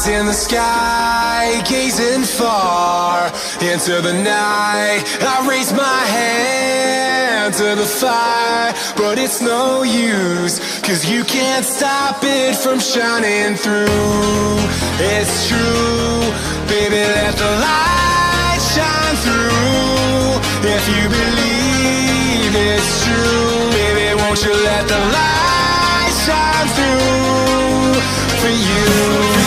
in the sky, gazing far into the night. I raise my hand to the fire, but it's no use, 'cause you can't stop it from shining through. It's true, baby, let the light shine through. If you believe it's true, baby, won't you let the light shine through for you?